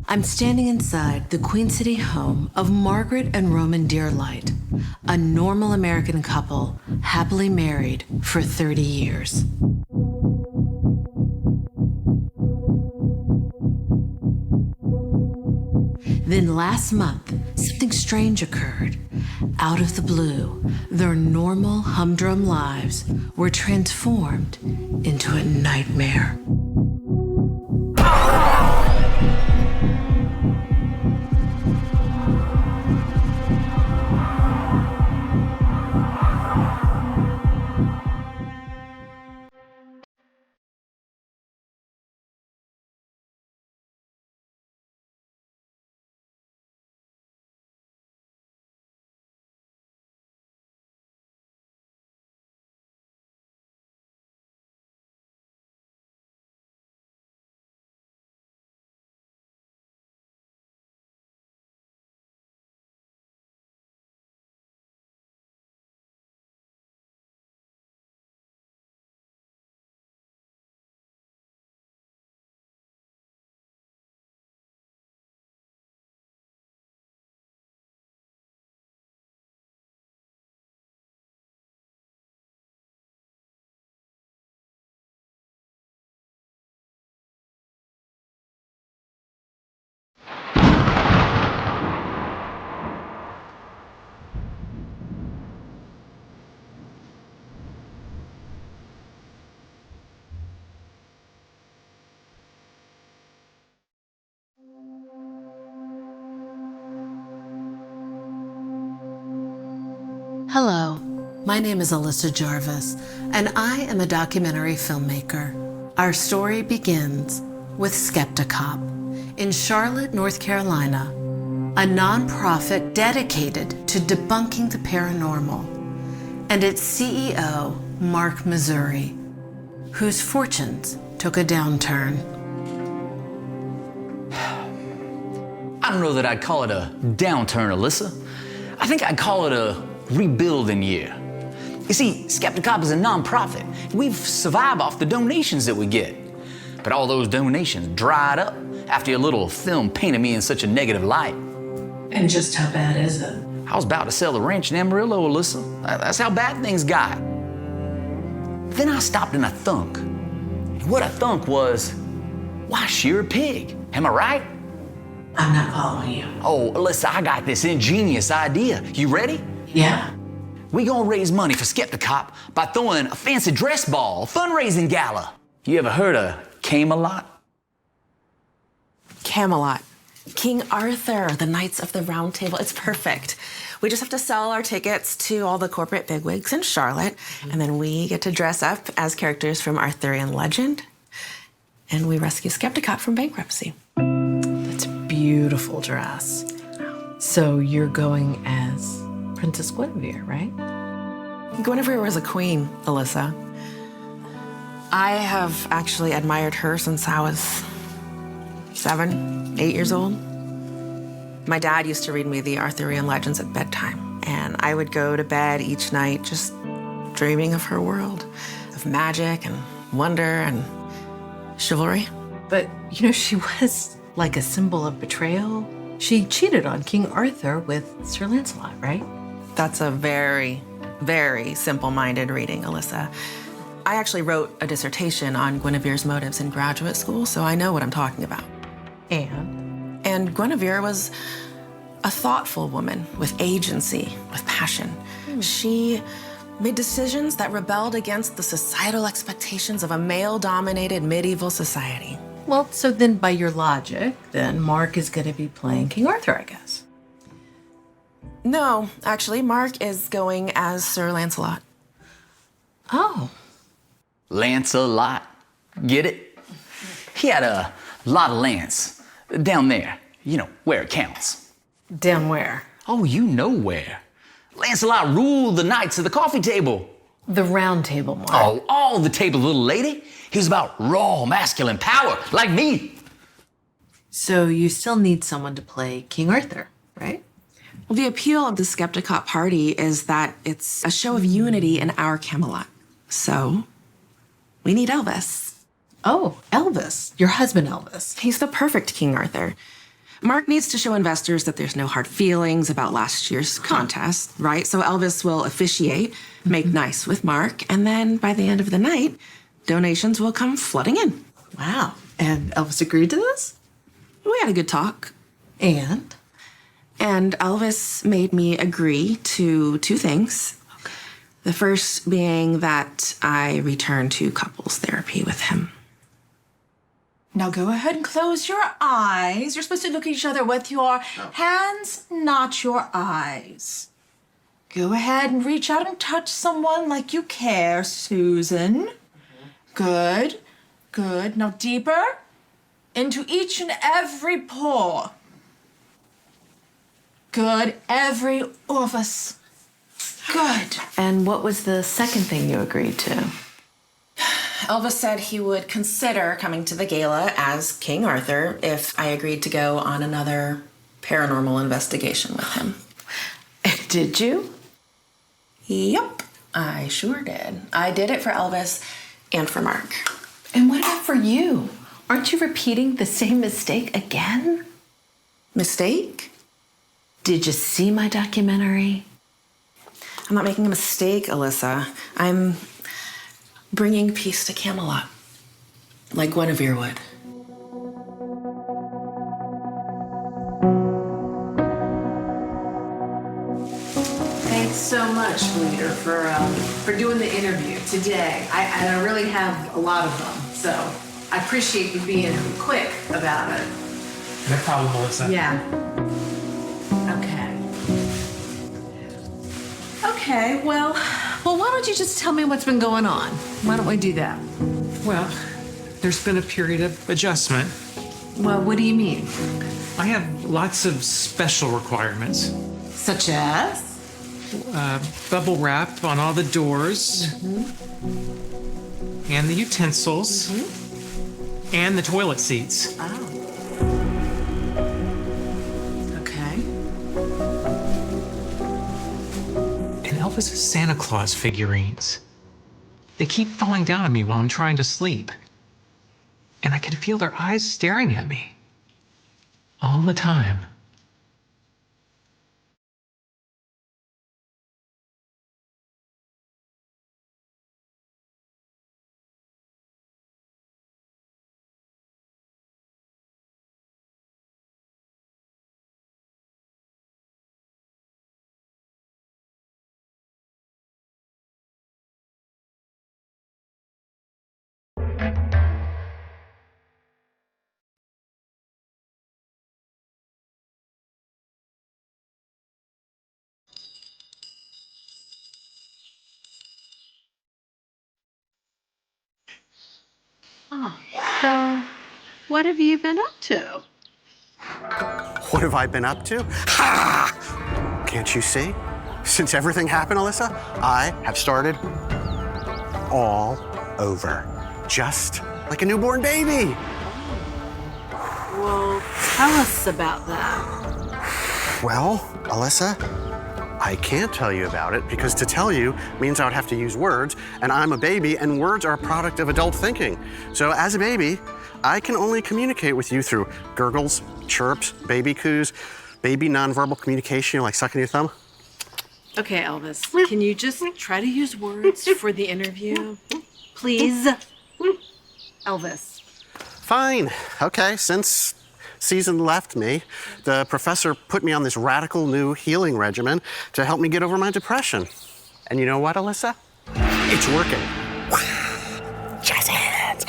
I'm standing inside the Queen City home of Margaret and Roman Dearlight, a normal American couple happily married for 30 years. Then last month, something strange occurred. Out of the blue, their normal humdrum lives were transformed into a nightmare. Hello, my name is Alyssa Jarvis, and I am a documentary filmmaker. Our story begins with Skepticop in Charlotte, North Carolina, a nonprofit dedicated to debunking the paranormal, and its CEO, Mark Missouri, whose fortunes took a downturn. I don't know that I'd call it a downturn, Alyssa. I think I'd call it a rebuilding year. You see, Skepticop is a nonprofit. We've survived off the donations that we get. But all those donations dried up after your little film painted me in such a negative light. And just how bad is it? I was about to sell the ranch in Amarillo, Alyssa. That's how bad things got. Then I stopped and I thunk. And what I thunk was, why shear a pig? Am I right? I'm not following you. Oh, Alyssa, I got this ingenious idea. You ready? Yeah. We gonna raise money for Skepticop by throwing a fancy dress ball, fundraising gala. You ever heard of Camelot? Camelot. King Arthur, the Knights of the Round Table. It's perfect. We just have to sell our tickets to all the corporate bigwigs in Charlotte, and then we get to dress up as characters from Arthurian legend, and we rescue Skepticop from bankruptcy. That's a beautiful dress. So you're going as Princess Guinevere, right? Guinevere was a queen, Alyssa. I have actually admired her since I was 7, 8 years old. My dad used to read me the Arthurian legends at bedtime, and I would go to bed each night just dreaming of her world, of magic and wonder and chivalry. But, she was like a symbol of betrayal. She cheated on King Arthur with Sir Lancelot, right? That's a very, very simple-minded reading, Alyssa. I actually wrote a dissertation on Guinevere's motives in graduate school, so I know what I'm talking about. And Guinevere was a thoughtful woman with agency, with passion. She made decisions that rebelled against the societal expectations of a male-dominated medieval society. Well, so then by your logic, then Mark is going to be playing King Arthur, I guess. No, actually, Mark is going as Sir Lancelot. Oh. Lancelot. Get it? He had a lot of lance down there, where it counts. Down where? Oh, you know where. Lancelot ruled the knights of the coffee table. The round table, Mark. Oh, all the table, little lady. He was about raw masculine power, like me. So you still need someone to play King Arthur, right? Well, the appeal of the Skepticop party is that it's a show of unity in our Camelot. So, we need Elvis. Oh, Elvis. Your husband, Elvis. He's the perfect King Arthur. Mark needs to show investors that there's no hard feelings about last year's contest, right? So Elvis will officiate, make nice with Mark, and then by the end of the night, donations will come flooding in. Wow. And Elvis agreed to this? We had a good talk. And? And Elvis made me agree to two things. Okay. The first being that I return to couples therapy with him. Now go ahead and close your eyes. You're supposed to look at each other with your hands, not your eyes. Go ahead and reach out and touch someone like you care, Susan. Good, good. Now deeper into each and every pore. Good, every orifice. Good. And what was the second thing you agreed to? Elvis said he would consider coming to the gala as King Arthur if I agreed to go on another paranormal investigation with him. Did you? Yep, I sure did. I did it for Elvis and for Mark. And what about for you? Aren't you repeating the same mistake again? Mistake? Did you see my documentary? I'm not making a mistake, Alyssa. I'm bringing peace to Camelot, like Guinevere would. Thanks so much, Muir, for doing the interview today. I really have a lot of them, so I appreciate you being quick about it. No problem, Melissa. Yeah. Okay, well, why don't you just tell me what's been going on? Why don't we do that? Well, there's been a period of adjustment. Well, what do you mean? I have lots of special requirements. Such as? Bubble wrap on all the doors, and the utensils, and the toilet seats. Oh. Okay. And Elvis's Santa Claus figurines. They keep falling down on me while I'm trying to sleep. And I can feel their eyes staring at me. All the time. So, what have you been up to? What have I been up to? Ha! Can't you see? Since everything happened, Alyssa, I have started all over. Just like a newborn baby. Well, tell us about that. Well, Alyssa, I can't tell you about it because to tell you means I would have to use words, and I'm a baby, and words are a product of adult thinking. So as a baby, I can only communicate with you through gurgles, chirps, baby coos, baby nonverbal communication, like sucking your thumb. Okay, Elvis, can you just try to use words for the interview? Please? Elvis. Fine. Okay, since season left me, the professor put me on this radical new healing regimen to help me get over my depression. And you know what, Alyssa? It's working. Jazz hands.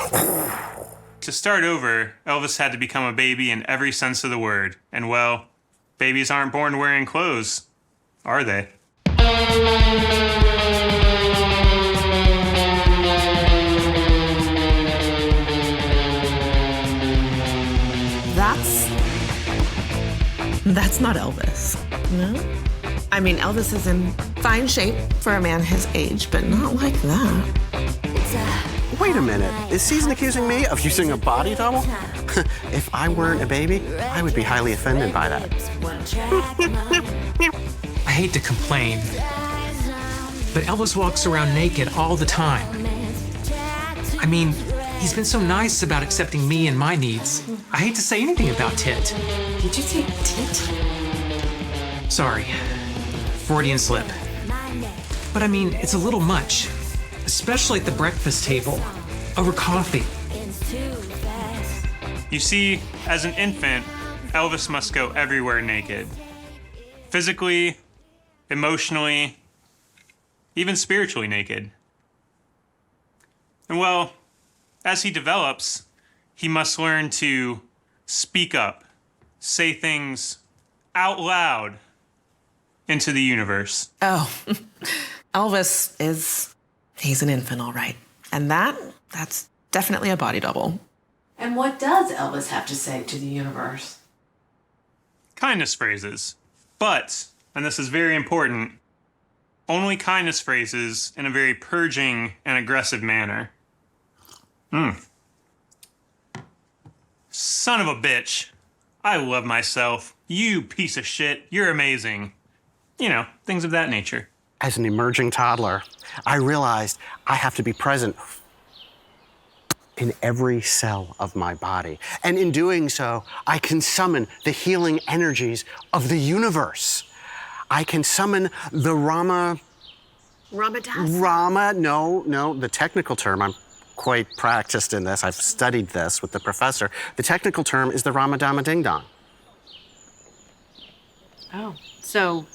To start over, Elvis had to become a baby in every sense of the word. And well, babies aren't born wearing clothes, are they? That's not Elvis. No? I mean, Elvis is in fine shape for a man his age, but not like that. Wait a minute. Is Season accusing me of using a body double? If I weren't a baby, I would be highly offended by that. I hate to complain, but Elvis walks around naked all the time. I mean, He's been so nice about accepting me and my needs. I hate to say anything about Tit. Did you say tit? Sorry. Freudian slip. But I mean, it's a little much. Especially at the breakfast table. Over coffee. You see, as an infant, Elvis must go everywhere naked. Physically, emotionally, even spiritually naked. And well, as he develops, he must learn to speak up, say things out loud into the universe. Oh, he's an infant, all right. And that's definitely a body double. And what does Elvis have to say to the universe? Kindness phrases. But, and this is very important, only kindness phrases in a very purging and aggressive manner. Son of a bitch. I love myself. You piece of shit. You're amazing. You know, things of that nature. As an emerging toddler, I realized I have to be present in every cell of my body. And in doing so, I can summon the healing energies of the universe. I can summon the Ramadas? the technical term, I'm quite practiced in this. I've studied this with the professor. The technical term is the Ramadama Ding Dong. Oh, so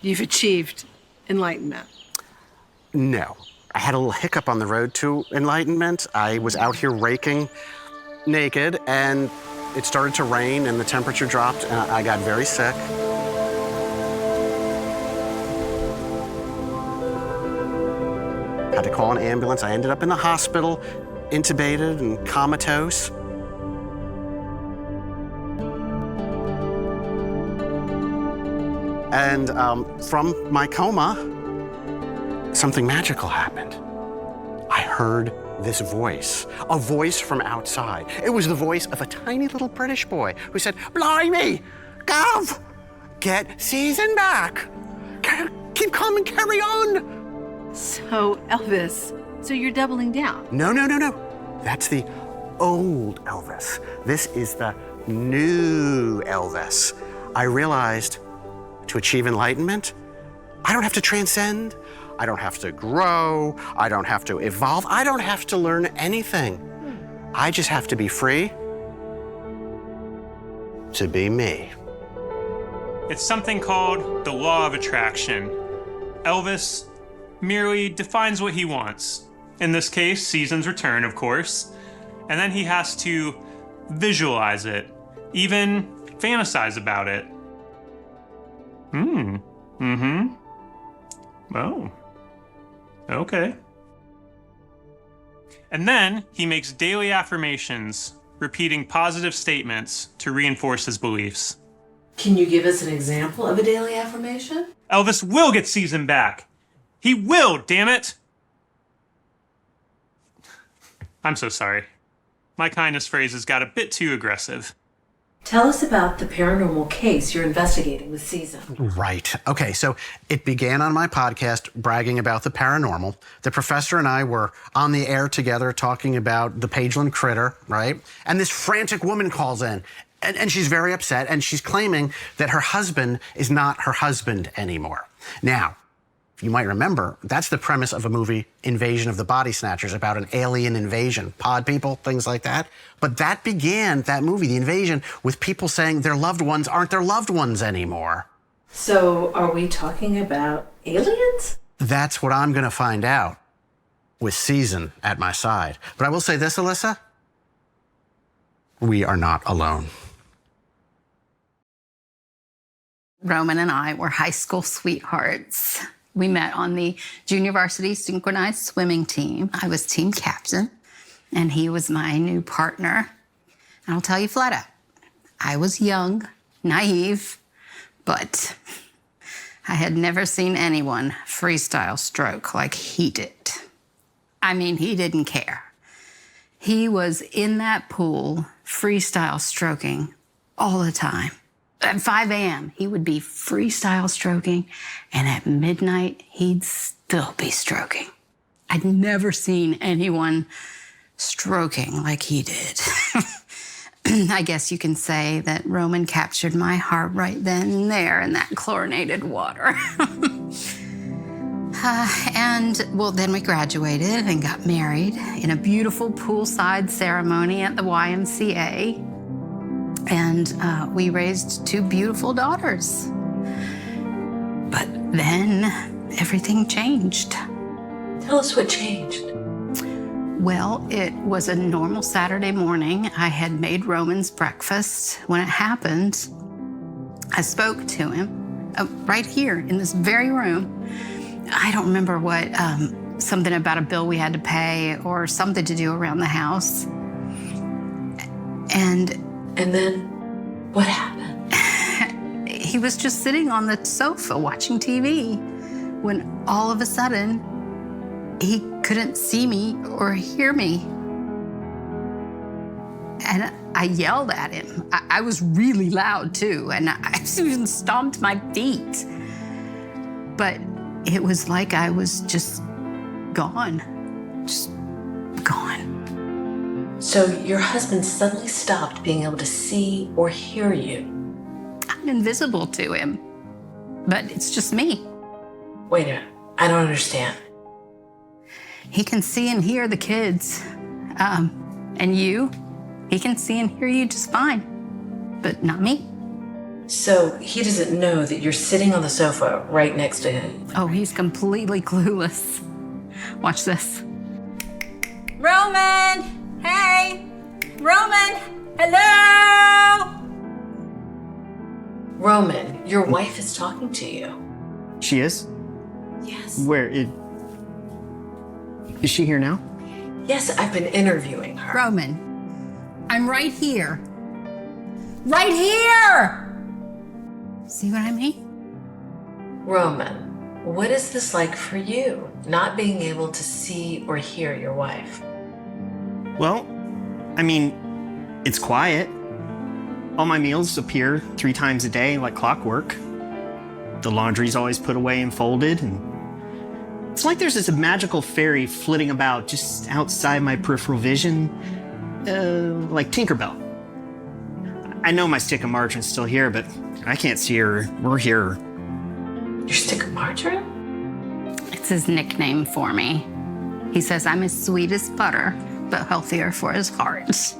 you've achieved enlightenment. No. I had a little hiccup on the road to enlightenment. I was out here raking naked, and it started to rain, and the temperature dropped, and I got very sick. Had to call an ambulance. I ended up in the hospital, intubated and comatose. And from my coma, something magical happened. I heard this voice, a voice from outside. It was the voice of a tiny little British boy who said, "Blimey, Gov, get season back. Keep calm and carry on." So, Elvis, so you're doubling down? No. That's the old Elvis. This is the new Elvis. I realized to achieve enlightenment, I don't have to transcend. I don't have to grow. I don't have to evolve. I don't have to learn anything. I just have to be free to be me. It's something called the law of attraction. Elvis merely defines what he wants. In this case, season's return, of course. And then he has to visualize it, even fantasize about it. Oh. Okay. And then he makes daily affirmations, repeating positive statements to reinforce his beliefs. Can you give us an example of a daily affirmation? Elvis will get season back. He will, damn it! I'm so sorry. My kindness phrases got a bit too aggressive. Tell us about the paranormal case you're investigating with Season. Right. Okay, so it began on my podcast, Bragging About the Paranormal. The professor and I were on the air together talking about the Pageland critter, right? And this frantic woman calls in, and she's very upset, and she's claiming that her husband is not her husband anymore. Now, you might remember, that's the premise of a movie, Invasion of the Body Snatchers, about an alien invasion, pod people, things like that. But that began, that movie, The Invasion, with people saying their loved ones aren't their loved ones anymore. So are we talking about aliens? That's what I'm gonna find out with Season at my side. But I will say this, Alyssa, we are not alone. Roman and I were high school sweethearts. We met on the junior varsity synchronized swimming team. I was team captain, and he was my new partner. And I'll tell you flat out, I was young, naive, but I had never seen anyone freestyle stroke like he did. I mean, he didn't care. He was in that pool freestyle stroking all the time. At 5 a.m., he would be freestyle stroking, and at midnight, he'd still be stroking. I'd never seen anyone stroking like he did. I guess you can say that Roman captured my heart right then and there in that chlorinated water. Then we graduated and got married in a beautiful poolside ceremony at the YMCA. And we raised 2 beautiful daughters. But then everything changed. Tell us what changed. Well, it was a normal Saturday morning. I had made Roman's breakfast. When it happened, I spoke to him right here in this very room. I don't remember what, something about a bill we had to pay or something to do around the house. And then what happened? He was just sitting on the sofa watching TV when all of a sudden he couldn't see me or hear me. And I yelled at him. I was really loud too, and I even stomped my feet. But it was like I was just gone. Just gone. So your husband suddenly stopped being able to see or hear you? I'm invisible to him, but it's just me. Wait a minute, I don't understand. He can see and hear the kids. And you, he can see and hear you just fine, but not me. So he doesn't know that you're sitting on the sofa right next to him? Oh, he's completely clueless. Watch this. Roman! Hey! Roman! Hello! Roman, your wife is talking to you. She is? Yes. Where is she here now? Yes, I've been interviewing her. Roman, I'm right here. Right here! See what I mean? Roman, what is this like for you, not being able to see or hear your wife? Well, I mean, it's quiet. All my meals appear 3 times a day like clockwork. The laundry's always put away and folded, and it's like there's this magical fairy flitting about just outside my peripheral vision, like Tinkerbell. I know my stick of margarine's still here, but I can't see her or hear her. Your stick of margarine? It's his nickname for me. He says I'm as sweet as butter, but healthier for his heart.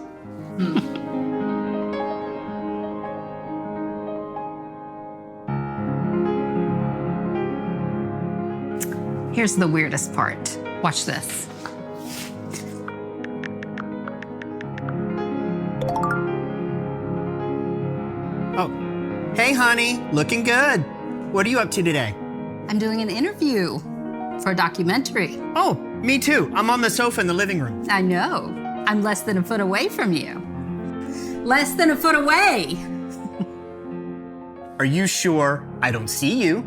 Here's the weirdest part. Watch this. Oh, hey honey, looking good. What are you up to today? I'm doing an interview for a documentary. Oh, me too. I'm on the sofa in the living room. I know. I'm less than a foot away from you. Less than a foot away. Are you sure I don't see you?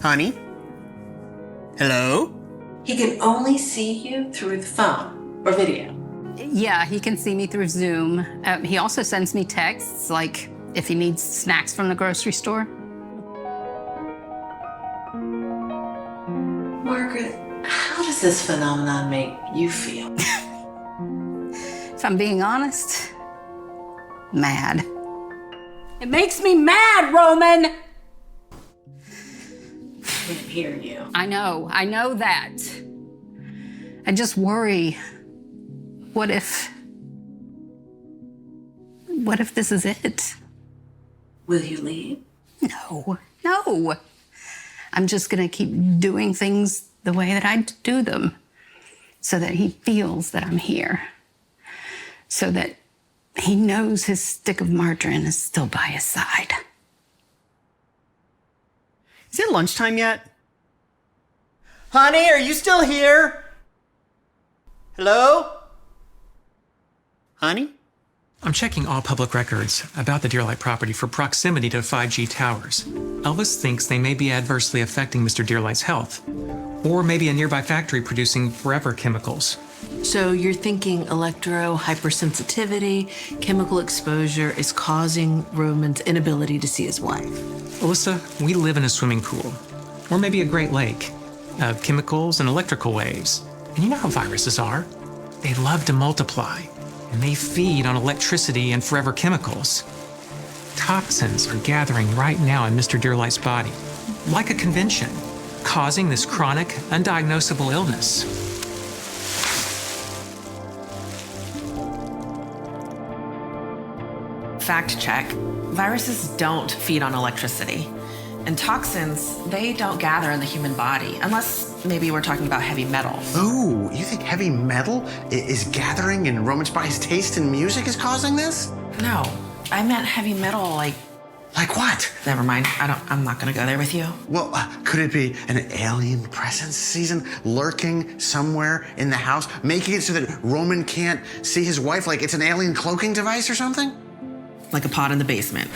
Honey? Hello? He can only see you through the phone or video. Yeah, he can see me through Zoom. He also sends me texts, like if he needs snacks from the grocery store. Margaret, how does this phenomenon make you feel? If I'm being honest, mad. It makes me mad, Roman! I can't hear you. I know that. I just worry, what if this is it? Will you leave? No. I'm just gonna keep doing things the way that I do them so that he feels that I'm here. So that he knows his stick of margarine is still by his side. Is it lunchtime yet? Honey, are you still here? Hello? Honey? I'm checking all public records about the Deerlight property for proximity to 5G towers. Elvis thinks they may be adversely affecting Mr. Deerlight's health, or maybe a nearby factory producing forever chemicals. So you're thinking electro hypersensitivity, chemical exposure is causing Roman's inability to see his wife. Alyssa, we live in a swimming pool, or maybe a Great Lake. of chemicals and electrical waves. And you know how viruses are. They love to multiply, and they feed on electricity and forever chemicals. Toxins are gathering right now in Mr. Dearlight's body, like a convention, causing this chronic, undiagnosable illness. Fact check. Viruses don't feed on electricity. And toxins, they don't gather in the human body, unless maybe we're talking about heavy metal. Ooh, you think heavy metal is gathering in Roman Spy's taste in music is causing this? No, I meant heavy metal, like... Like what? Never mind, I'm not gonna go there with you. Well, could it be an alien presence, Season, lurking somewhere in the house, making it so that Roman can't see his wife, like it's an alien cloaking device or something? Like a pod in the basement.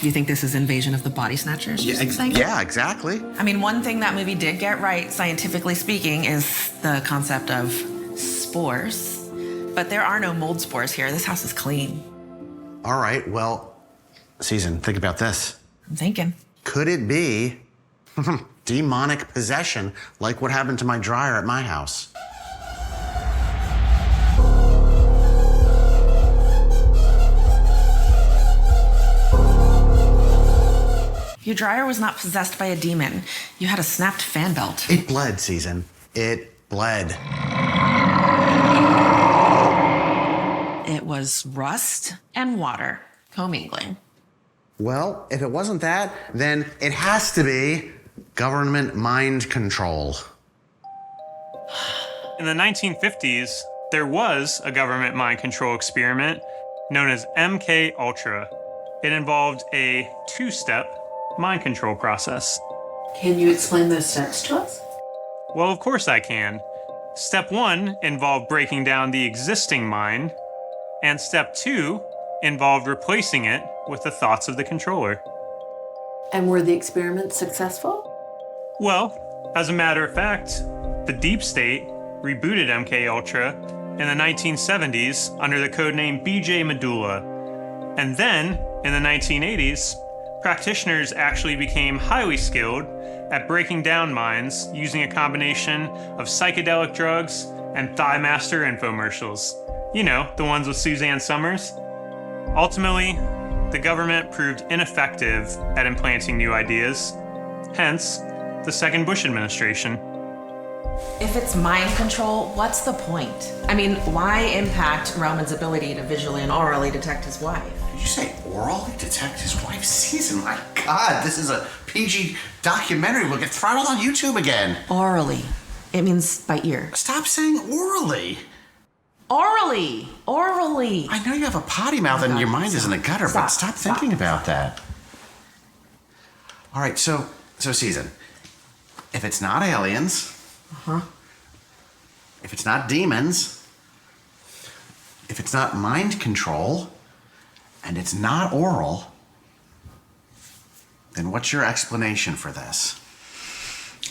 You think this is Invasion of the Body Snatchers? Yeah, exactly. I mean, one thing that movie did get right, scientifically speaking, is the concept of spores. But there are no mold spores here. This house is clean. All right, well, Season, think about this. I'm thinking. Could it be demonic possession like what happened to my dryer at my house? Your dryer was not possessed by a demon. You had a snapped fan belt. It bled, Season. It bled. It was rust and water commingling. Well, if it wasn't that, then it has to be government mind control. In the 1950s, there was a government mind control experiment known as MK Ultra. It involved a two-step mind control process. Can you explain those steps to us? Well, of course I can. Step 1 involved breaking down the existing mind, and step 2 involved replacing it with the thoughts of the controller. And were the experiments successful? Well, as a matter of fact, the Deep State rebooted MK Ultra in the 1970s under the codename BJ Medulla. And then, in the 1980s, practitioners actually became highly skilled at breaking down minds using a combination of psychedelic drugs and Thigh Master infomercials. You know, the ones with Suzanne Summers. Ultimately, the government proved ineffective at implanting new ideas, hence the second Bush administration. If it's mind control, what's the point? I mean, why impact Roman's ability to visually and orally detect his wife? Did you say orally detect his wife's Season? My God, this is a PG documentary. We'll get throttled on YouTube again. Orally. It means by ear. Stop saying orally. Orally. Orally. I know you have a potty mouth and your mind is in the gutter, but stop thinking about that. All right, so Season, if it's not aliens, if it's not demons, if it's not mind control, and it's not oral, then what's your explanation for this?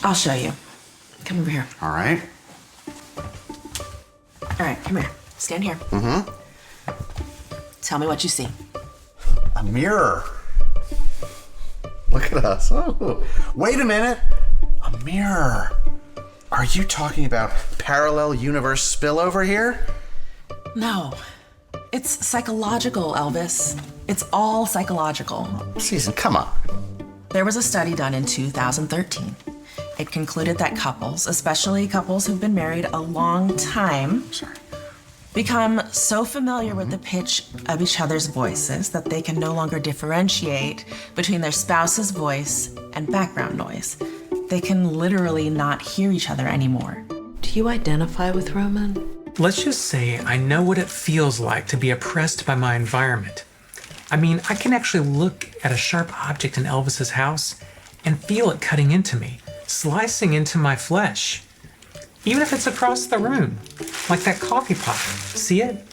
I'll show you. Come over here. All right. All right, come here. Stand here. Tell me what you see. A mirror. Look at us. Oh, wait a minute. A mirror. Are you talking about parallel universe spillover here? No. It's psychological, Elvis. It's all psychological. Season, come on. There was a study done in 2013. It concluded that couples, especially couples who've been married a long time, become so familiar with the pitch of each other's voices that they can no longer differentiate between their spouse's voice and background noise. They can literally not hear each other anymore. Do you identify with Roman? Let's just say I know what it feels like to be oppressed by my environment. I mean, I can actually look at a sharp object in Elvis's house and feel it cutting into me, slicing into my flesh. Even if it's across the room, like that coffee pot. See it?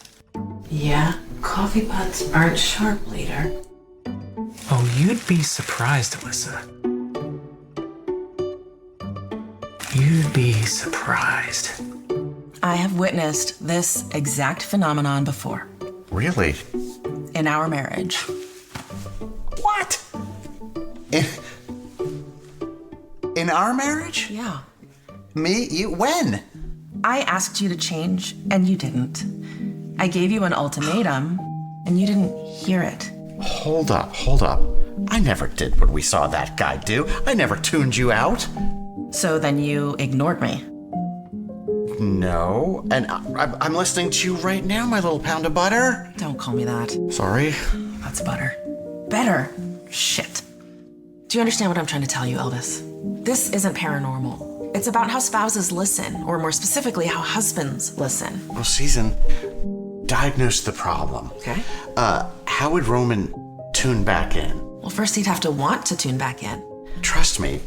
Yeah, coffee pots aren't sharp, leader. Oh, you'd be surprised, Alyssa. You'd be surprised. I have witnessed this exact phenomenon before. Really? In our marriage. What? In our marriage? Yeah. Me? You? When? I asked you to change, and you didn't. I gave you an ultimatum, and you didn't hear it. Hold up. I never did what we saw that guy do. I never tuned you out. So then you ignored me. No, and I'm listening to you right now, my little pound of butter. Don't call me that. Sorry. That's butter. Better. Shit. Do you understand what I'm trying to tell you, Elvis? This isn't paranormal. It's about how spouses listen, or more specifically, how husbands listen. Well, Susan, diagnose the problem. Okay. How would Roman tune back in? Well, first he'd have to want to tune back in. Trust me,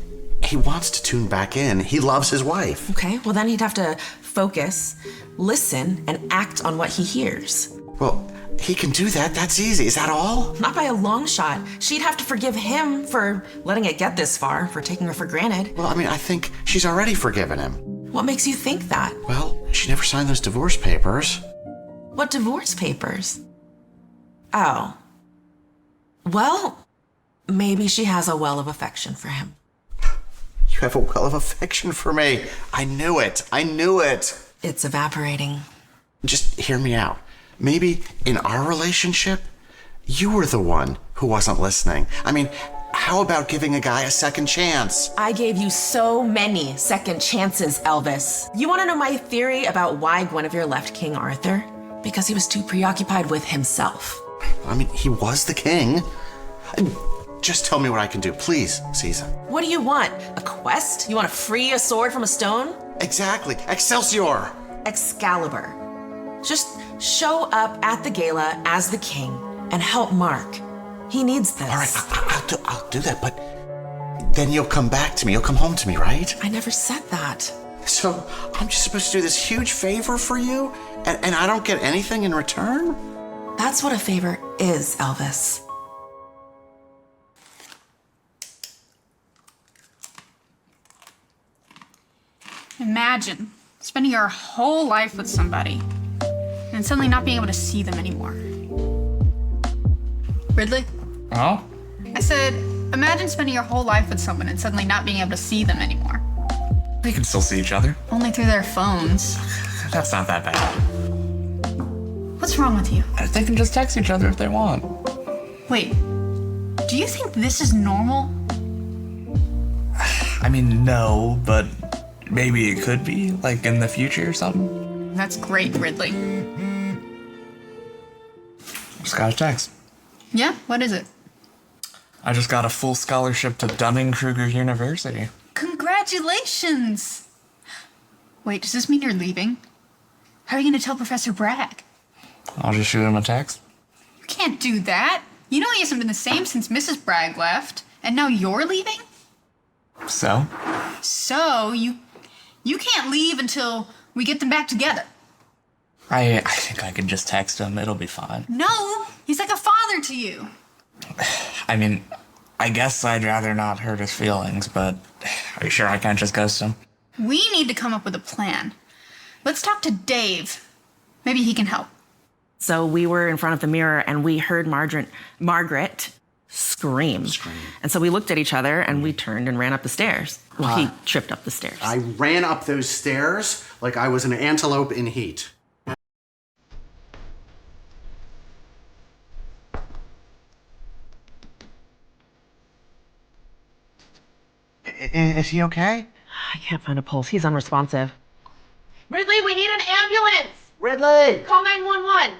he wants to tune back in. He loves his wife. Okay, well then he'd have to focus, listen, and act on what he hears. Well, he can do that. That's easy. Is that all? Not by a long shot. She'd have to forgive him for letting it get this far, for taking her for granted. Well, I mean, I think she's already forgiven him. What makes you think that? Well, she never signed those divorce papers. What divorce papers? Oh. Well, maybe she has a well of affection for him. You have a well of affection for me. I knew it. It's evaporating. Just hear me out. Maybe in our relationship, you were the one who wasn't listening. I mean, how about giving a guy a second chance? I gave you so many second chances, Elvis. You want to know my theory about why Guinevere left King Arthur? Because he was too preoccupied with himself. I mean, he was the king. Just tell me what I can do, please, Susan. What do you want? A quest? You want to free a sword from a stone? Exactly. Excelsior! Excalibur. Just show up at the gala as the king and help Mark. He needs this. All right, I'll do that, but then you'll come back to me. You'll come home to me, right? I never said that. So I'm just supposed to do this huge favor for you, and I don't get anything in return? That's what a favor is, Elvis. Imagine spending your whole life with somebody and suddenly not being able to see them anymore. Ridley? Oh? I said, imagine spending your whole life with someone and suddenly not being able to see them anymore. They can still see each other. Only through their phones. That's not that bad. What's wrong with you? They can just text each other if they want. Wait, do you think this is normal? I mean, no, but maybe it could be, like in the future or something. That's great, Ridley. Just got a text. Yeah? What is it? I just got a full scholarship to Dunning-Kruger University. Congratulations! Wait, does this mean you're leaving? How are you going to tell Professor Bragg? I'll just shoot him a text. You can't do that. You know he hasn't been the same since Mrs. Bragg left, and now you're leaving? So? So, you can't leave until we get them back together. I think I can just text him. It'll be fine. No, he's like a father to you. I mean, I guess I'd rather not hurt his feelings, but are you sure I can't just ghost him? We need to come up with a plan. Let's talk to Dave. Maybe he can help. So we were in front of the mirror and we heard Margaret scream. And so we looked at each other and we turned and ran up the stairs. Well, he tripped up the stairs. I ran up those stairs like I was an antelope in heat. Is he okay? I can't find a pulse. He's unresponsive. Ridley, we need an ambulance! Ridley! Call 911!